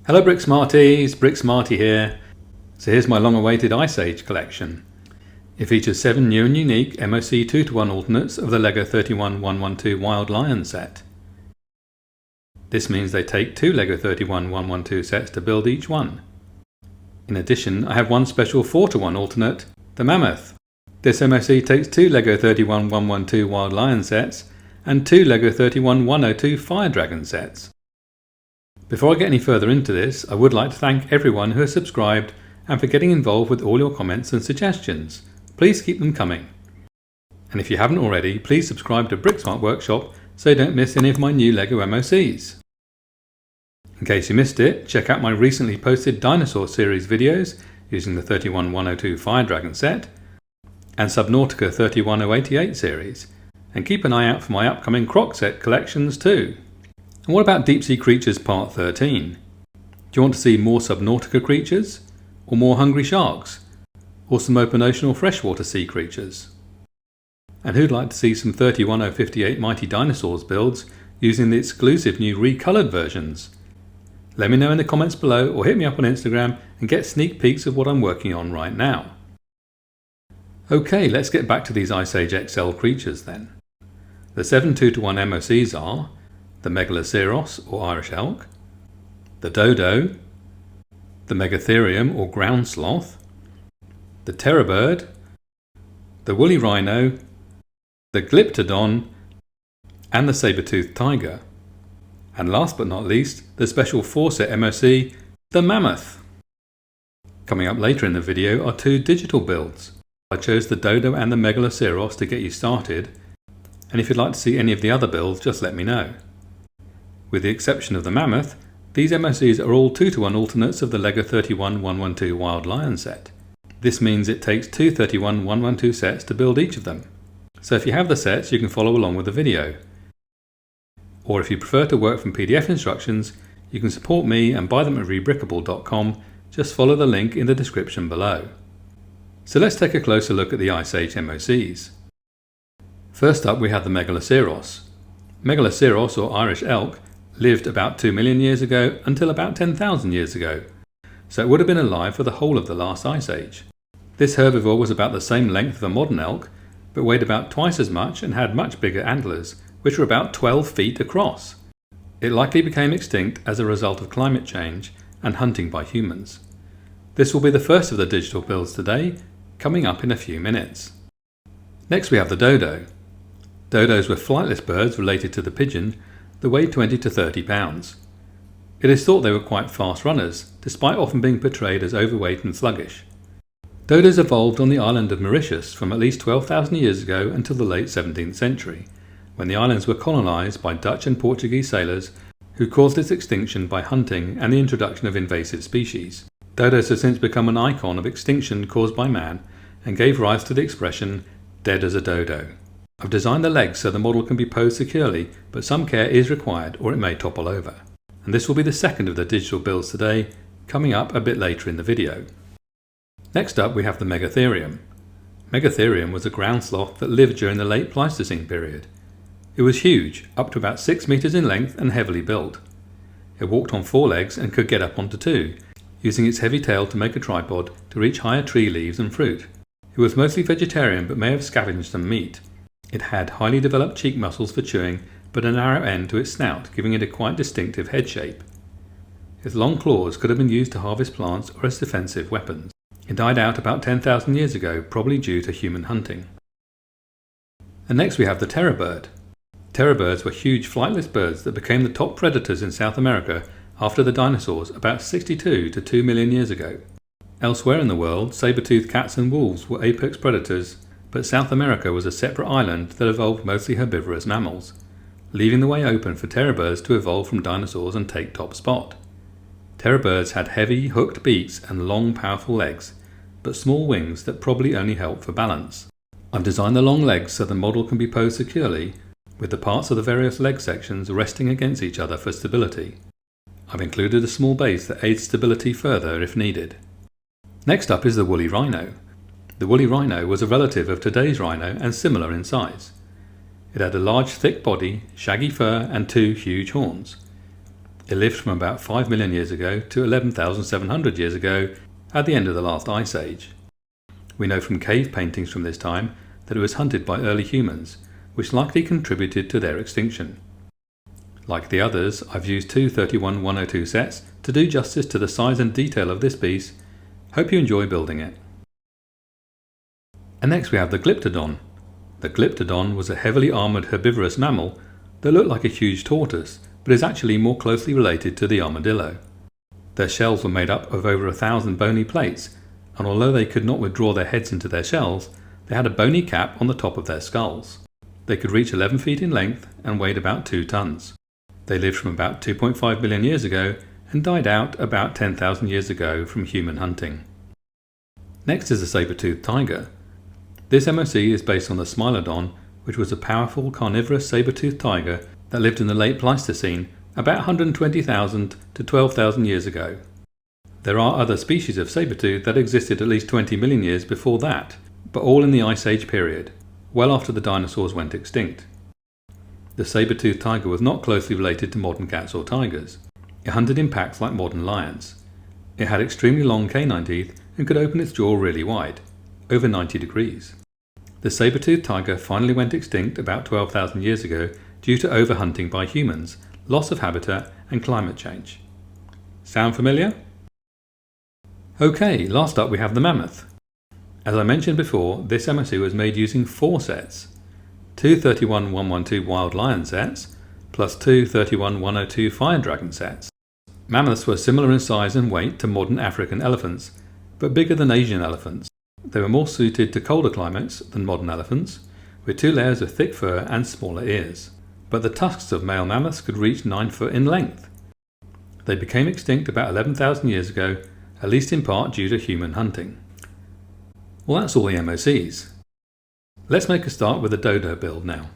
Hello Brick Smarties, Brick Smarty here. So here's my long-awaited Ice Age collection. It features 7 new and unique MOC 2:1 alternates of the LEGO 31112 Wild Lion set. This means they take 2 LEGO 31112 sets to build each one. In addition, I have one special 4:1 alternate, the Mammoth. This MOC takes 2 LEGO 31112 Wild Lion sets and 2 LEGO 31102 Fire Dragon sets. Before I get any further into this, I would like to thank everyone who has subscribed and for getting involved with all your comments and suggestions. Please keep them coming. And if you haven't already, please subscribe to Bricksmart Workshop so you don't miss any of my new LEGO MOCs. In case you missed it, check out my recently posted Dinosaur series videos using the 31102 Fire Dragon set and SUBNAUTICA 31088 series, and keep an eye out for my upcoming Croc set collections too. And what about Deep Sea Creatures Part 13? Do you want to see more Subnautica creatures? Or more hungry sharks? Or some open ocean or freshwater sea creatures? And who'd like to see some 31058 Mighty Dinosaurs builds using the exclusive new recoloured versions? Let me know in the comments below or hit me up on Instagram and get sneak peeks of what I'm working on right now. Okay, let's get back to these Ice Age XL creatures then. The 7 2:1 MOCs are the Megaloceros or Irish Elk, the Dodo, the Megatherium or Ground Sloth, the Terror Bird, the Woolly Rhino, the Glyptodon and the Sabre-Toothed Tiger. And last but not least, the special 4-set MOC, the Mammoth. Coming up later in the video are 2 digital builds. I chose the Dodo and the Megaloceros to get you started, and if you'd like to see any of the other builds, just let me know. With the exception of the Mammoth, these MOCs are all 2:1 alternates of the LEGO 31112 Wild Lion set. This means it takes 2 31112 sets to build each of them. So if you have the sets, you can follow along with the video. Or if you prefer to work from PDF instructions, you can support me and buy them at rebrickable.com. Just follow the link in the description below. So let's take a closer look at the Ice Age MOCs. First up we have the Megaloceros. Megaloceros or Irish Elk lived about 2 million years ago until about 10,000 years ago, so it would have been alive for the whole of the last Ice Age. This herbivore was about the same length of a modern elk, but weighed about twice as much and had much bigger antlers, which were about 12 feet across. It likely became extinct as a result of climate change and hunting by humans. This will be the first of the digital builds today, coming up in a few minutes. Next we have the Dodo. Dodos were flightless birds related to the pigeon that weighed 20 to 30 pounds. It is thought they were quite fast runners, despite often being portrayed as overweight and sluggish. Dodos evolved on the island of Mauritius from at least 12,000 years ago until the late 17th century, when the islands were colonised by Dutch and Portuguese sailors who caused its extinction by hunting and the introduction of invasive species. Dodos have since become an icon of extinction caused by man and gave rise to the expression, dead as a dodo. I've designed the legs so the model can be posed securely, but some care is required or it may topple over. And this will be the second of the digital builds today, coming up a bit later in the video. Next up we have the Megatherium. Megatherium was a ground sloth that lived during the late Pleistocene period. It was huge, up to about 6 meters in length and heavily built. It walked on 4 legs and could get up onto 2, using its heavy tail to make a tripod to reach higher tree leaves and fruit. It was mostly vegetarian but may have scavenged some meat. It had highly developed cheek muscles for chewing, but a narrow end to its snout, giving it a quite distinctive head shape. Its long claws could have been used to harvest plants or as defensive weapons. It died out about 10,000 years ago, probably due to human hunting. And next we have the Terror Bird. Terror birds were huge flightless birds that became the top predators in South America after the dinosaurs about 62 to 2 million years ago. Elsewhere in the world, saber-toothed cats and wolves were apex predators, but South America was a separate island that evolved mostly herbivorous mammals, leaving the way open for terror birds to evolve from dinosaurs and take top spot. Terror birds had heavy, hooked beaks and long, powerful legs, but small wings that probably only help for balance. I've designed the long legs so the model can be posed securely, with the parts of the various leg sections resting against each other for stability. I've included a small base that aids stability further if needed. Next up is the Woolly Rhino. The Woolly Rhino was a relative of today's rhino and similar in size. It had a large thick body, shaggy fur and 2 huge horns. It lived from about 5 million years ago to 11,700 years ago at the end of the last ice age. We know from cave paintings from this time that it was hunted by early humans, which likely contributed to their extinction. Like the others, I've used two 31-102 sets to do justice to the size and detail of this piece. Hope you enjoy building it. And next we have the Glyptodon. The Glyptodon was a heavily armoured herbivorous mammal that looked like a huge tortoise, but is actually more closely related to the armadillo. Their shells were made up of over 1,000 bony plates, and although they could not withdraw their heads into their shells, they had a bony cap on the top of their skulls. They could reach 11 feet in length and weighed about 2 tons. They lived from about 2.5 billion years ago and died out about 10,000 years ago from human hunting. Next is the Sabre-Toothed Tiger. This MOC is based on the Smilodon, which was a powerful carnivorous saber-toothed tiger that lived in the late Pleistocene about 120,000 to 12,000 years ago. There are other species of saber-tooth that existed at least 20 million years before that, but all in the Ice Age period, well after the dinosaurs went extinct. The saber-toothed tiger was not closely related to modern cats or tigers. It hunted in packs like modern lions. It had extremely long canine teeth and could open its jaw really wide, over 90 degrees. The saber-toothed tiger finally went extinct about 12,000 years ago due to overhunting by humans, loss of habitat and climate change. Sound familiar? Okay, last up we have the Mammoth. As I mentioned before, this MOC was made using 4 sets. Two 31-112 wild lion sets, plus two 31-102 fire dragon sets. Mammoths were similar in size and weight to modern African elephants, but bigger than Asian elephants. They were more suited to colder climates than modern elephants, with 2 layers of thick fur and smaller ears. But the tusks of male mammoths could reach 9 foot in length. They became extinct about 11,000 years ago, at least in part due to human hunting. Well, that's all the MOCs. Let's make a start with the Dodo build now.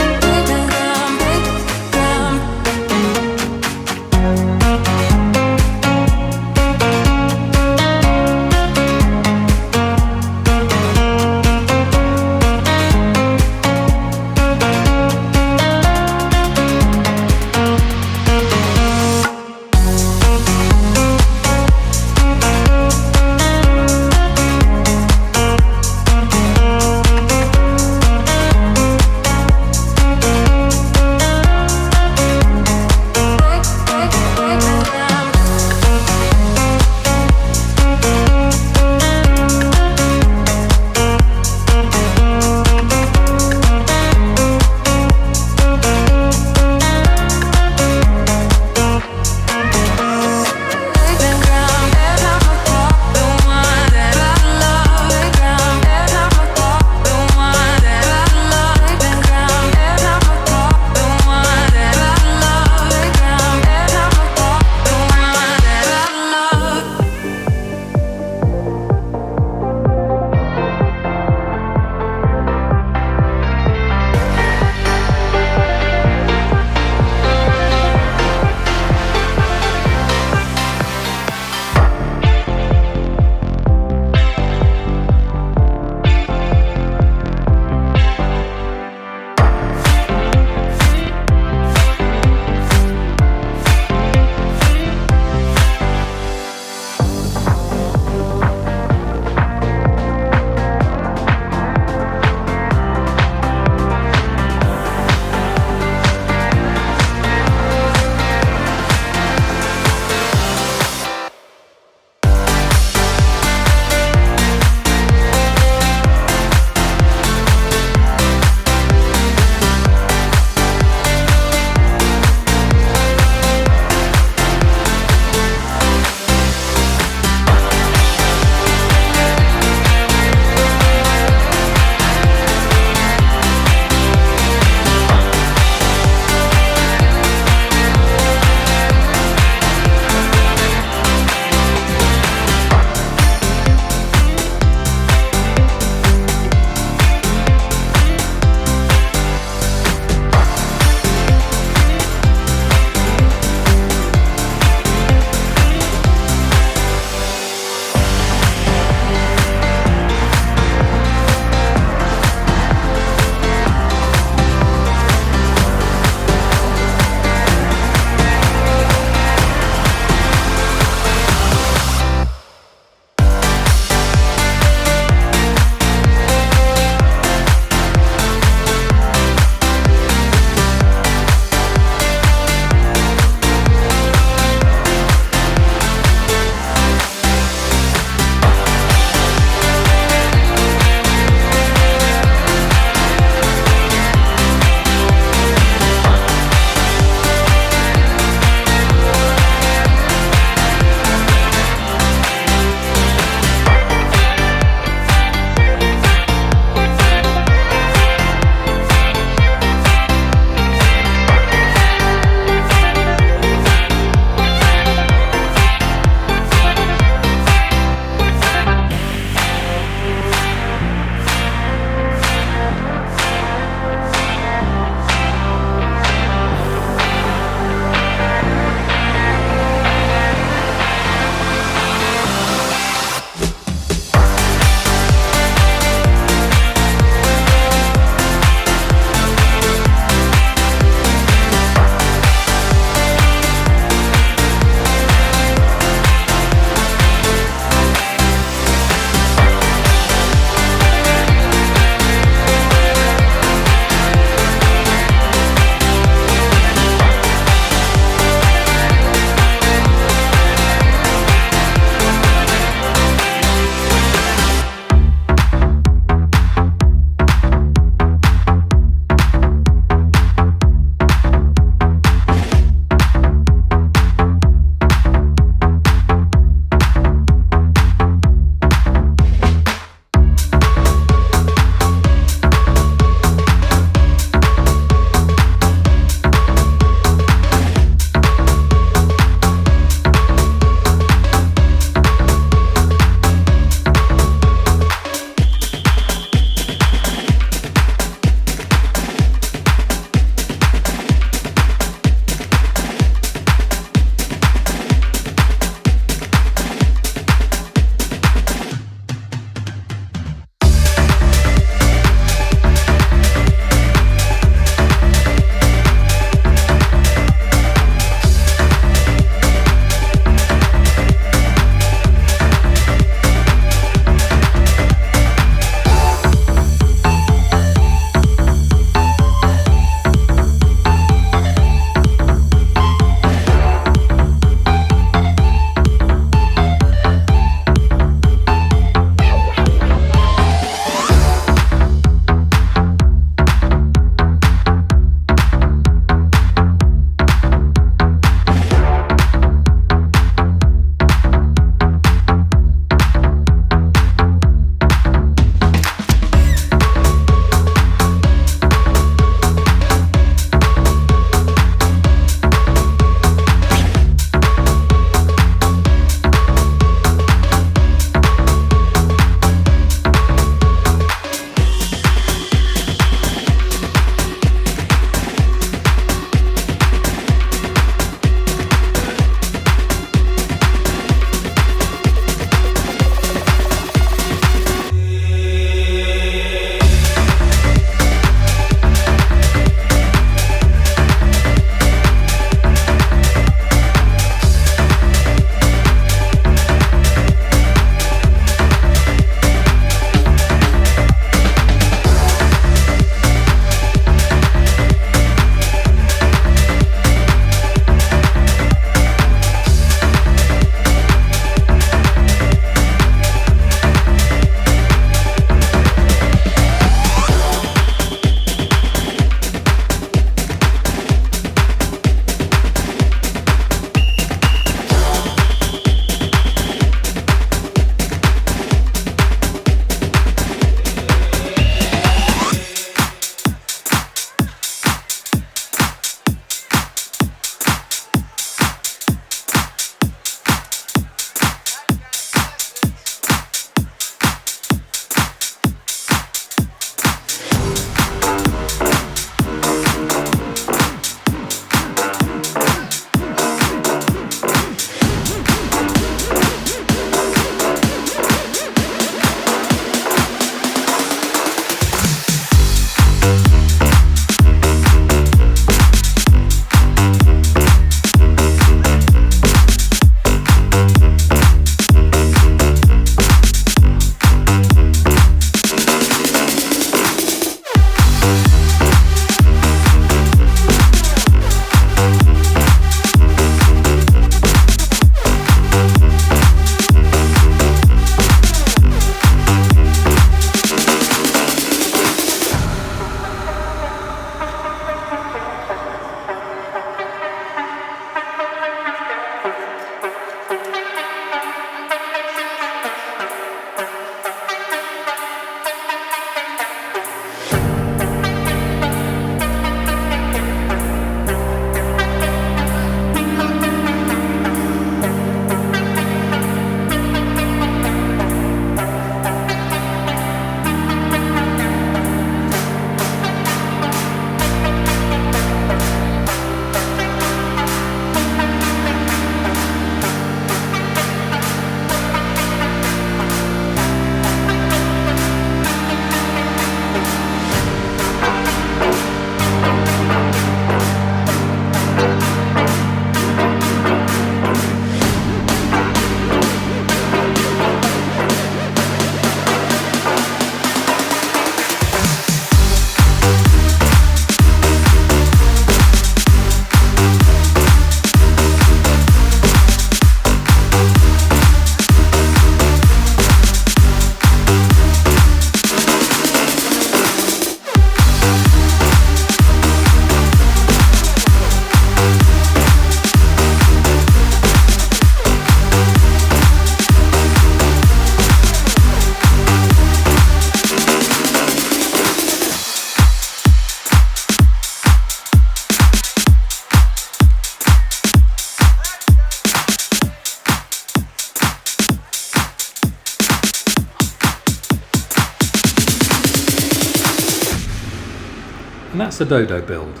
that's the Dodo build.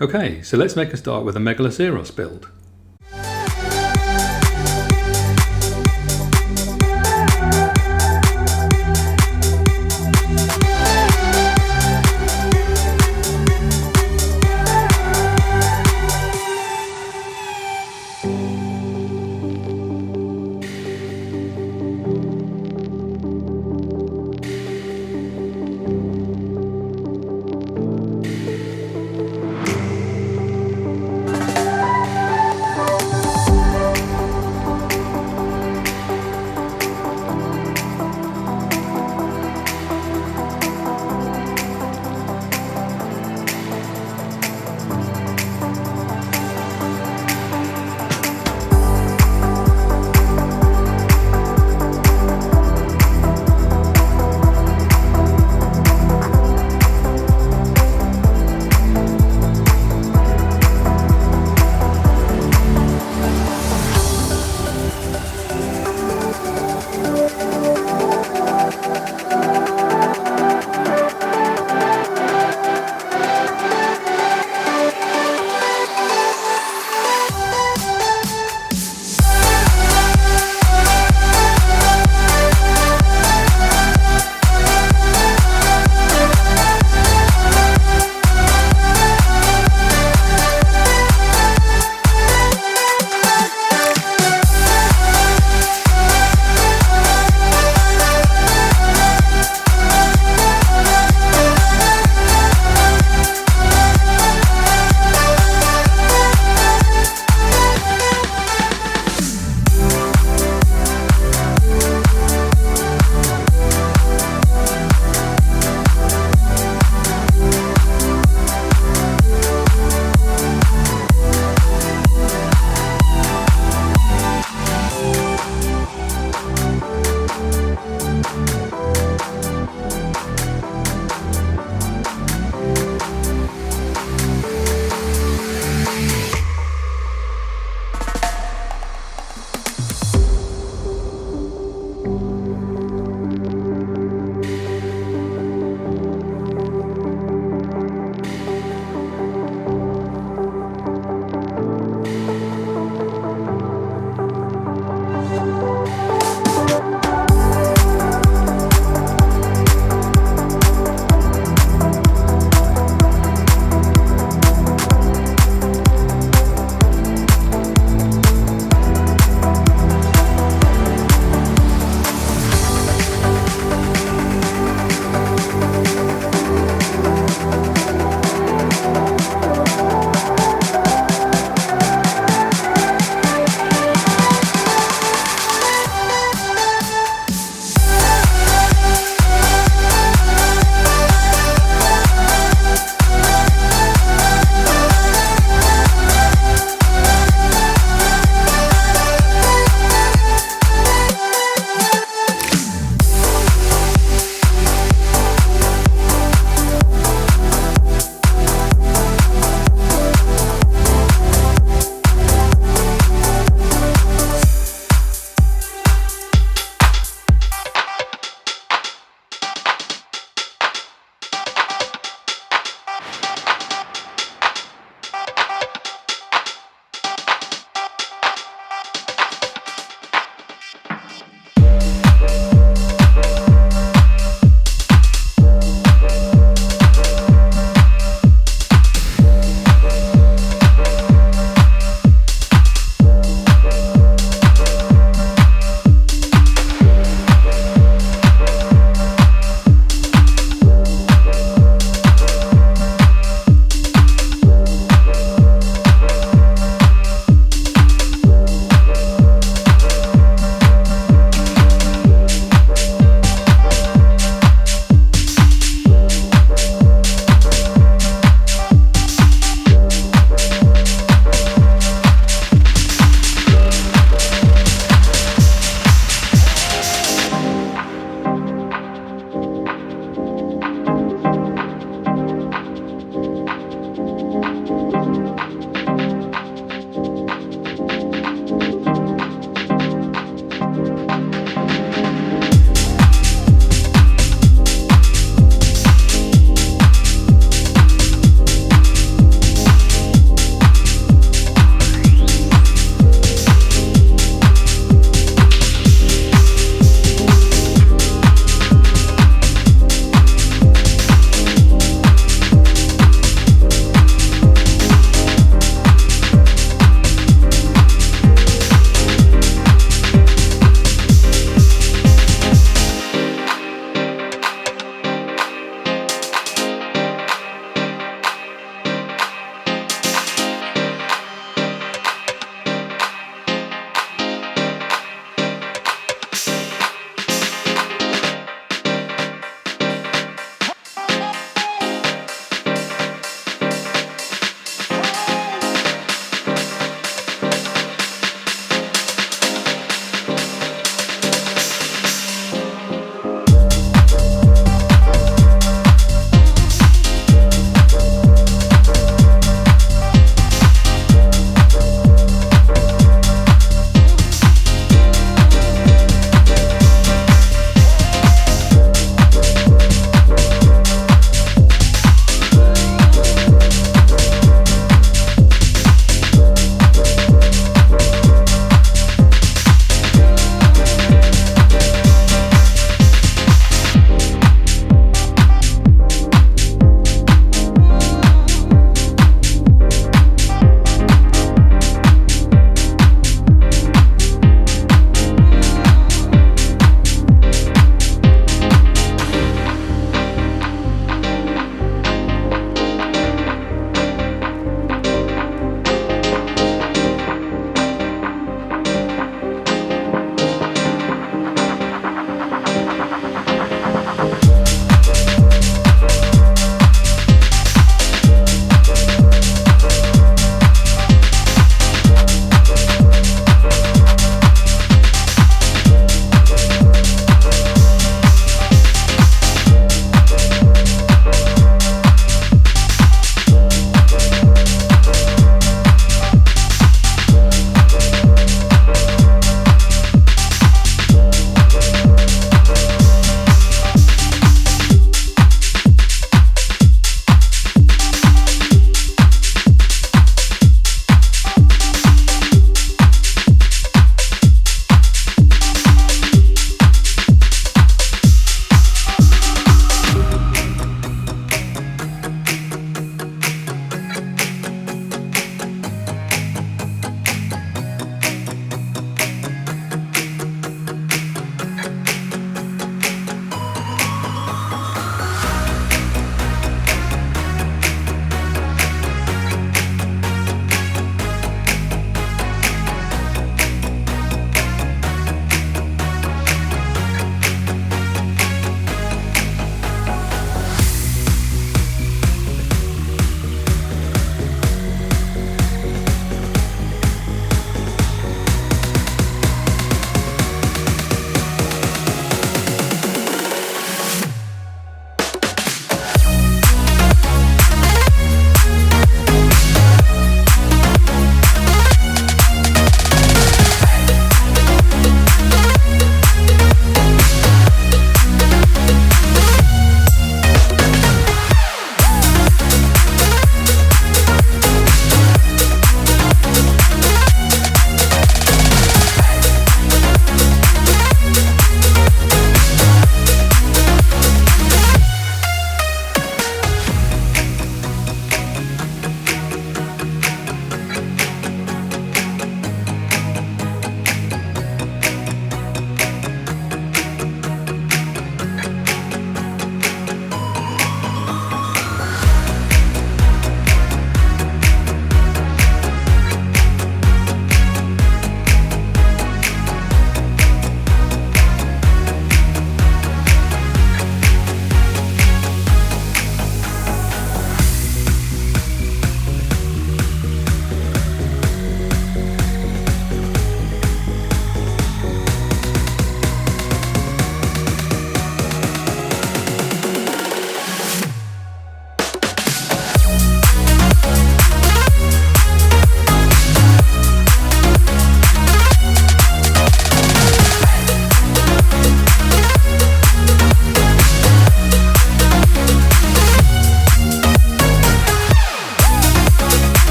Okay, so let's make a start with a Megaloceros build.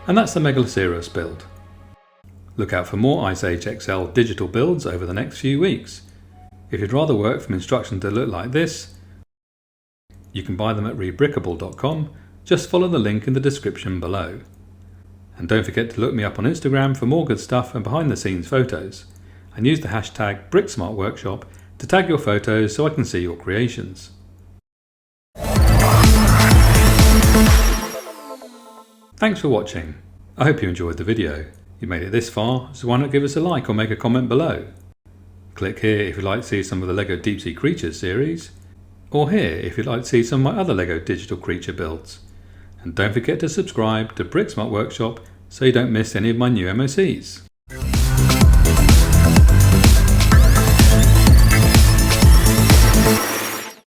And that's the Megaloceros build. Look out for more Ice Age XL digital builds over the next few weeks. If you'd rather work from instructions that look like this, you can buy them at rebrickable.com. Just follow the link in the description below. And don't forget to look me up on Instagram for more good stuff and behind the scenes photos. And use the hashtag BrickSmartWorkshop to tag your photos so I can see your creations. Thanks for watching. I hope you enjoyed the video. You made it this far, so why not give us a like or make a comment below. Click here if you'd like to see some of the LEGO Deep Sea Creatures series, or here if you'd like to see some of my other LEGO digital creature builds. And don't forget to subscribe to Brick Smart Workshop so you don't miss any of my new MOCs.